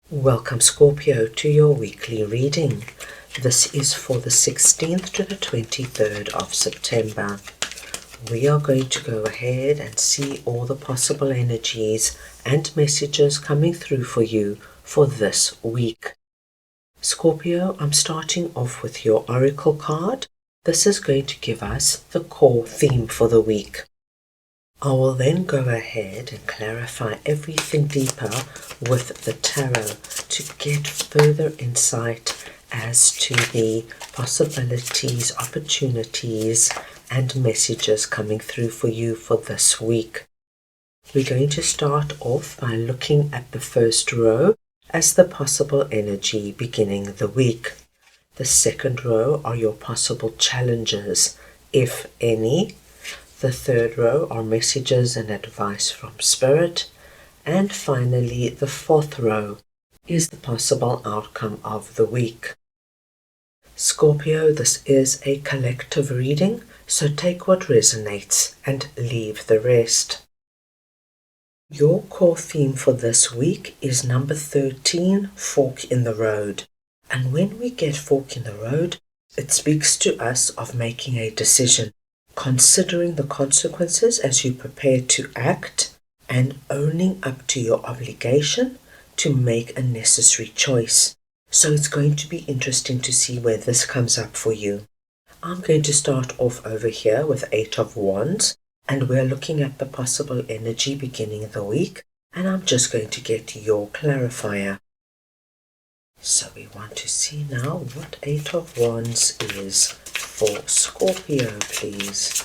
Welcome Scorpio to your weekly reading. This is for the 16th to the 23rd of September. We are going to go ahead and see all the possible energies and messages coming through for you for this week. Scorpio, I'm starting off with your Oracle card. This is going to give us the core theme for the week. I will then go ahead and clarify everything deeper with the tarot to get further insight as to the possibilities, opportunities, and messages coming through for you for this week. We're going to start off by looking at the first row as the possible energy beginning the week. The second row are your possible challenges, if any. The third row are messages and advice from Spirit. And finally, the fourth row is the possible outcome of the week. Scorpio, this is a collective reading, so take what resonates and leave the rest. Your core theme for this week is number 13, Fork in the Road. And when we get fork in the road, it speaks to us of making a decision, considering the consequences as you prepare to act, and owning up to your obligation to make a necessary choice. So it's going to be interesting to see where this comes up for you. I'm going to start off over here with 8 of Wands, and we're looking at the possible energy beginning the week, and I'm just going to get your clarifier. So we want to see now what 8 of Wands is for Scorpio, please.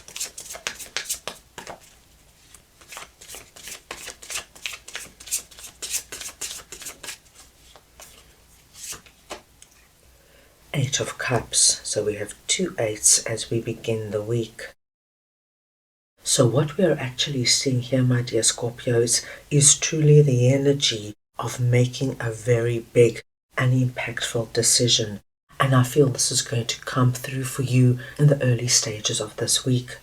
Eight of Cups. So we have 2 8s as we begin the week. So what we are actually seeing here, my dear Scorpios, is truly the energy of making a very big and impactful decision. And I feel this is going to come through for you in the early stages of this week.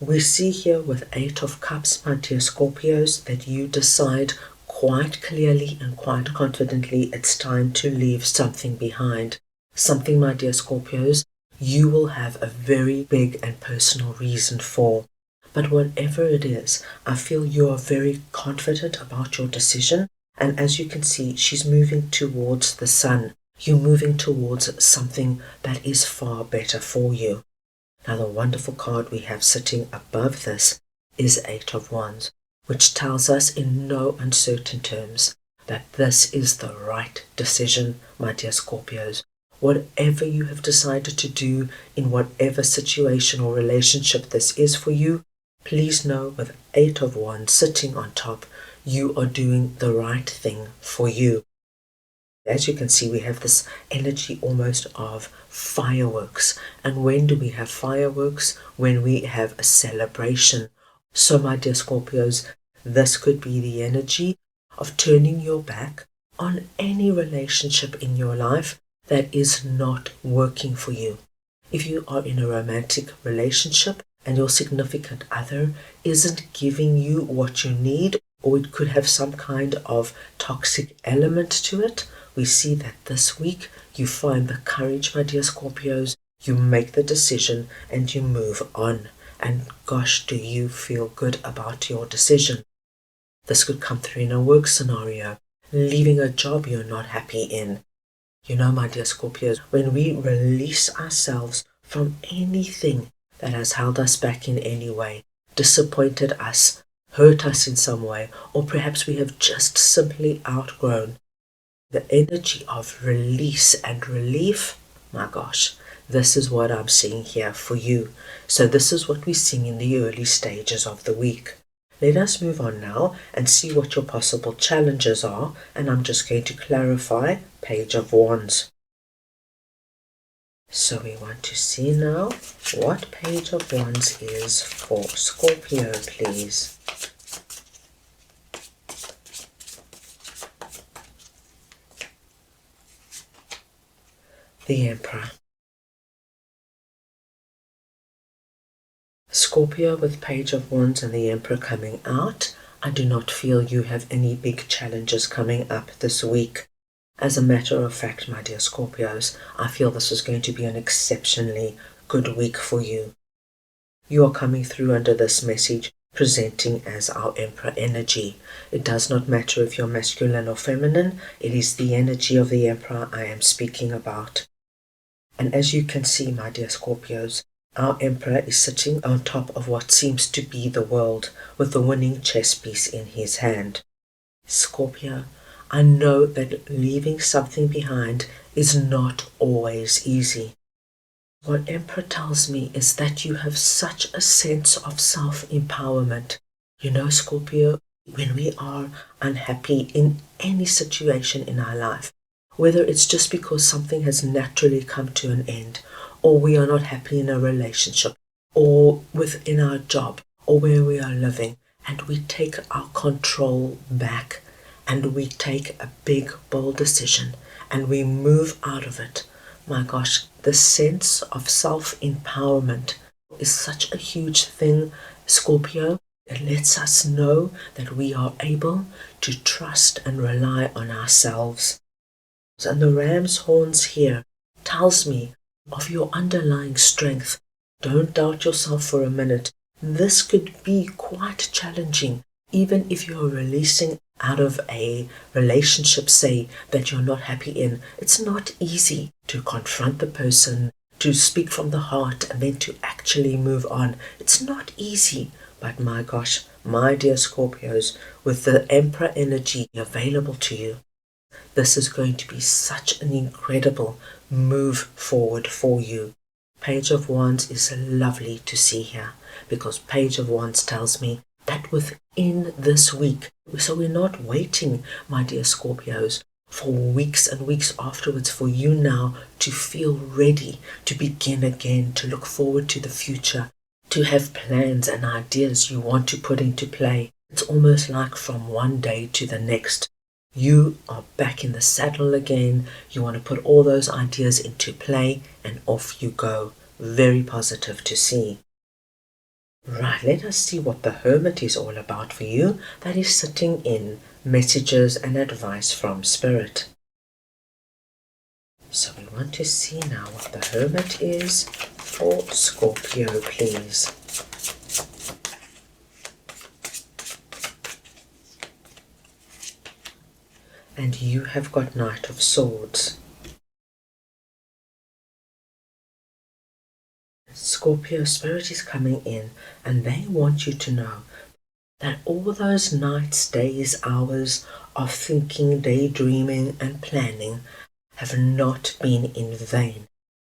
We see here with 8 of Cups, my dear Scorpios, that you decide quite clearly and quite confidently it's time to leave something behind. Something, my dear Scorpios, you will have a very big and personal reason for. But whatever it is, I feel you are very confident about your decision. And as you can see, she's moving towards the sun. You're moving towards something that is far better for you. Now, the wonderful card we have sitting above this is 8 of Wands, which tells us in no uncertain terms that this is the right decision, my dear Scorpios. Whatever you have decided to do in whatever situation or relationship this is for you, please know with 8 of Wands sitting on top, you are doing the right thing for you. As you can see, we have this energy almost of fireworks. And when do we have fireworks? When we have a celebration. So, my dear Scorpios, this could be the energy of turning your back on any relationship in your life that is not working for you. If you are in a romantic relationship and your significant other isn't giving you what you need, or it could have some kind of toxic element to it, we see that this week you find the courage, my dear Scorpios, you make the decision and you move on. And gosh, do you feel good about your decision? This could come through in a work scenario, leaving a job you're not happy in. You know, my dear Scorpios, when we release ourselves from anything that has held us back in any way, disappointed us, hurt us in some way, or perhaps we have just simply outgrown, the energy of release and relief, my gosh, this is what I'm seeing here for you. So this is what we're seeing in the early stages of the week. Let us move on now and see what your possible challenges are, and I'm just going to clarify Page of Wands. So we want to see now what Page of Wands is for Scorpio, please. The Emperor. Scorpio with Page of Wands and the Emperor coming out. I do not feel you have any big challenges coming up this week. As a matter of fact, my dear Scorpios, I feel this is going to be an exceptionally good week for you. You are coming through under this message presenting as our Emperor energy. It does not matter if you're masculine or feminine, it is the energy of the Emperor I am speaking about. And as you can see, my dear Scorpios, our Emperor is sitting on top of what seems to be the world with the winning chess piece in his hand. Scorpio, I know that leaving something behind is not always easy. What Emperor tells me is that you have such a sense of self-empowerment. You know, Scorpio, when we are unhappy in any situation in our life, whether it's just because something has naturally come to an end, or we are not happy in a relationship, or within our job, or where we are living, and we take our control back, and we take a big, bold decision, and we move out of it. My gosh, the sense of self-empowerment is such a huge thing, Scorpio. It lets us know that we are able to trust and rely on ourselves. And the ram's horns here tells me of your underlying strength. Don't doubt yourself for a minute. This could be quite challenging, even if you're releasing out of a relationship, say, that you're not happy in. It's not easy to confront the person, to speak from the heart, and then to actually move on. It's not easy, but my gosh, my dear Scorpios, with the Emperor energy available to you, this is going to be such an incredible move forward for you. Page of Wands is lovely to see here because Page of Wands tells me that within this week, so we're not waiting, my dear Scorpios, for weeks and weeks afterwards for you now to feel ready to begin again, to look forward to the future, to have plans and ideas you want to put into play. It's almost like from one day to the next, you are back in the saddle again. You want to put all those ideas into play and off you go. Very positive to see. Right, let us see what the Hermit is all about for you. That is sitting in messages and advice from Spirit. So we want to see now what the Hermit is for Scorpio, please. And you have got Knight of Swords. Scorpio, Spirit is coming in and they want you to know that all those nights, days, hours of thinking, daydreaming and planning have not been in vain.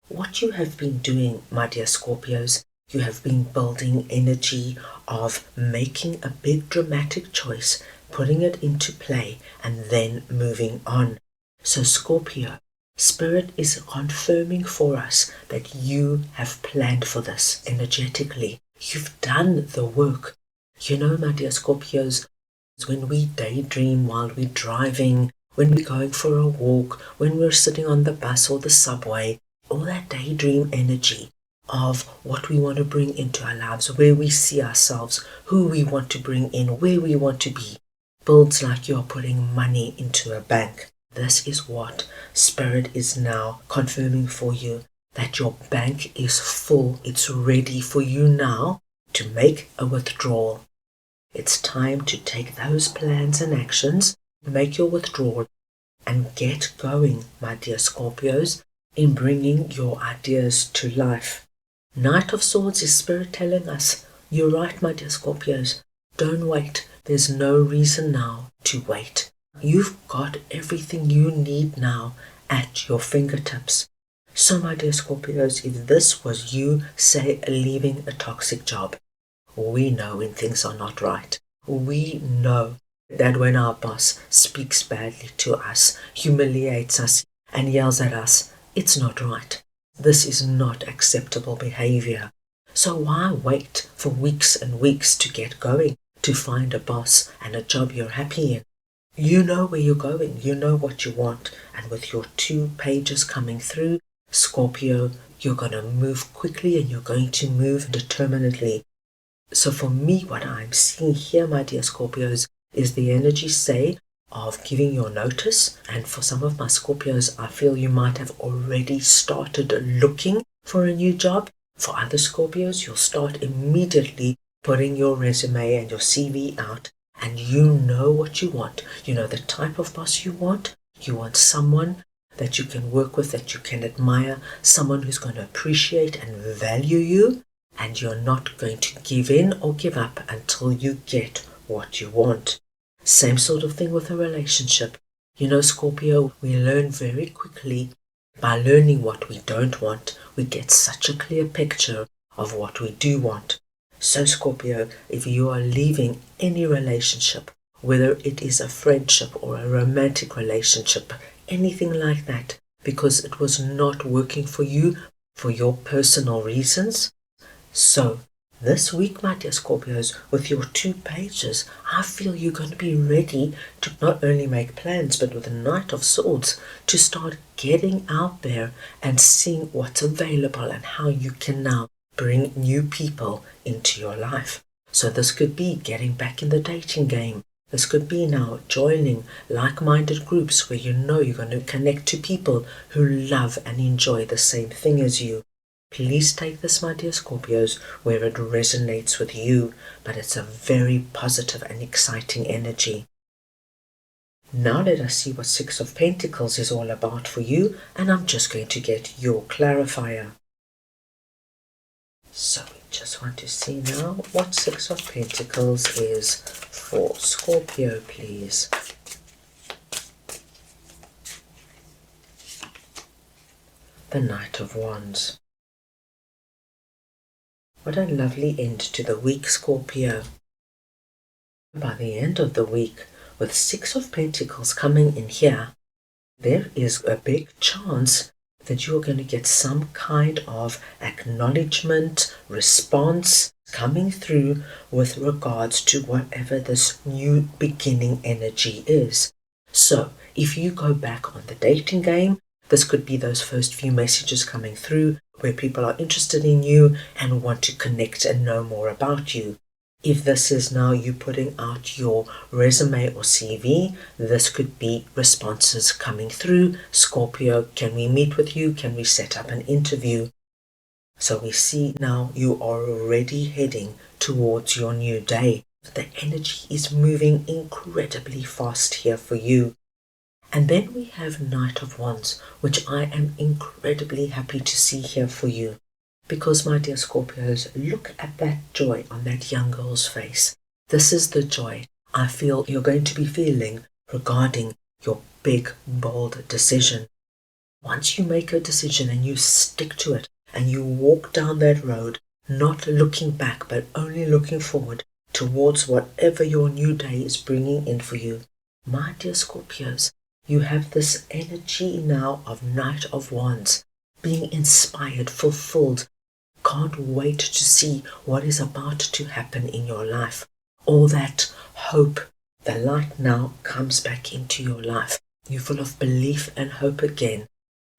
What you have been doing, my dear Scorpios, you have been building energy of making a big dramatic choice, putting it into play and then moving on. So Scorpio, Spirit is confirming for us that you have planned for this energetically. You've done the work. You know, my dear Scorpios, when we daydream while we're driving, when we're going for a walk, when we're sitting on the bus or the subway, all that daydream energy of what we want to bring into our lives, where we see ourselves, who we want to bring in, where we want to be, builds like you're putting money into a bank. This is what Spirit is now confirming for you, that your bank is full. It's ready for you now to make a withdrawal. It's time to take those plans and actions, make your withdrawal, and get going, my dear Scorpios, in bringing your ideas to life. Knight of Swords is Spirit telling us, you're right, my dear Scorpios, don't wait. There's no reason now to wait. You've got everything you need now at your fingertips. So, my dear Scorpios, if this was you, say, leaving a toxic job, we know when things are not right. We know that when our boss speaks badly to us, humiliates us, and yells at us, it's not right. This is not acceptable behavior. So why wait for weeks and weeks to get going, to find a boss and a job you're happy in? You know where you're going, you know what you want, and with your 2 pages coming through, Scorpio, you're going to move quickly and you're going to move determinedly. So for me, what I'm seeing here, my dear Scorpios, is the energy, say, of giving your notice. And for some of my Scorpios, I feel you might have already started looking for a new job. For other Scorpios, you'll start immediately putting your resume and your CV out, and you know what you want. You know the type of boss you want. You want someone that you can work with, that you can admire, someone who's going to appreciate and value you, and you're not going to give in or give up until you get what you want. Same sort of thing with a relationship. You know, Scorpio, we learn very quickly. By learning what we don't want, we get such a clear picture of what we do want. So Scorpio, if you are leaving any relationship, whether it is a friendship or a romantic relationship, anything like that, because it was not working for you for your personal reasons. So this week, my dear Scorpios, with your 2 pages, I feel you're going to be ready to not only make plans, but with the Knight of Swords, to start getting out there and seeing what's available and how you can now bring new people into your life. So this could be getting back in the dating game. This could be now joining like-minded groups where you know you're going to connect to people who love and enjoy the same thing as you. Please take this, my dear Scorpios, where it resonates with you, but it's a very positive and exciting energy. Now let us see what 6 of Pentacles is all about for you, and I'm just going to get your clarifier. So we just want to see now what 6 of Pentacles is for Scorpio, please. The Knight of Wands. What a lovely end to the week, Scorpio. By the end of the week, with 6 of Pentacles coming in here, there is a big chance that you're going to get some kind of acknowledgement, response coming through with regards to whatever this new beginning energy is. So if you go back on the dating game, this could be those first few messages coming through where people are interested in you and want to connect and know more about you. If this is now you putting out your resume or CV, this could be responses coming through. Scorpio, can we meet with you? Can we set up an interview? So we see now you are already heading towards your new day. The energy is moving incredibly fast here for you. And then we have Knight of Wands, which I am incredibly happy to see here for you. Because, my dear Scorpios, look at that joy on that young girl's face. This is the joy I feel you're going to be feeling regarding your big, bold decision. Once you make a decision and you stick to it, and you walk down that road, not looking back, but only looking forward towards whatever your new day is bringing in for you. My dear Scorpios, you have this energy now of Knight of Wands, being inspired, fulfilled. Can't wait to see what is about to happen in your life. All that hope, the light now comes back into your life. You're full of belief and hope again.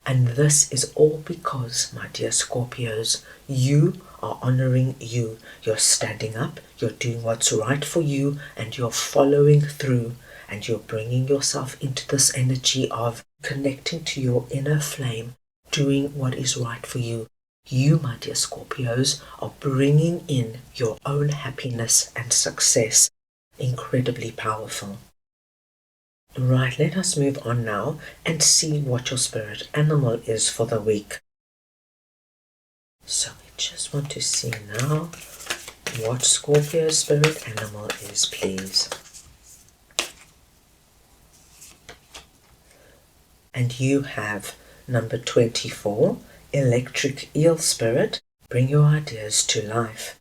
And this is all because, my dear Scorpios, you are honoring you. You're standing up, you're doing what's right for you, and you're following through. And you're bringing yourself into this energy of connecting to your inner flame, doing what is right for you. You, my dear Scorpios, are bringing in your own happiness and success. Incredibly powerful. Right, let us move on now and see what your spirit animal is for the week. So we just want to see now what Scorpio's spirit animal is, please. And you have number 24, Electric Eel Spirit, bring your ideas to life.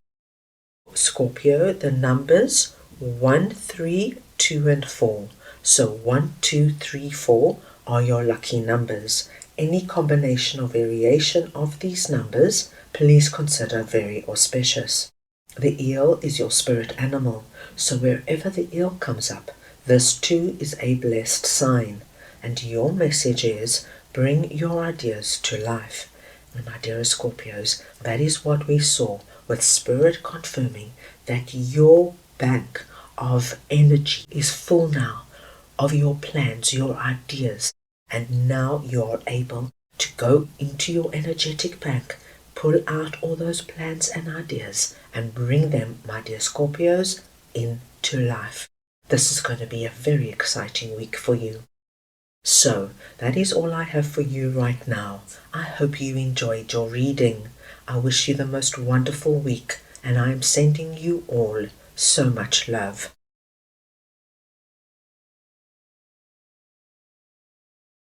Scorpio, the numbers 1, 3, 2 and 4. So 1, 2, 3, 4 are your lucky numbers. Any combination or variation of these numbers, please consider very auspicious. The eel is your spirit animal, so wherever the eel comes up, this too is a blessed sign. And your message is, bring your ideas to life. And my dear Scorpios, that is what we saw with Spirit confirming that your bank of energy is full now of your plans, your ideas, and now you're able to go into your energetic bank, pull out all those plans and ideas, and bring them, my dear Scorpios, into life. This is going to be a very exciting week for you. So, that is all I have for you right now. I hope you enjoyed your reading. I wish you the most wonderful week, and I am sending you all so much love.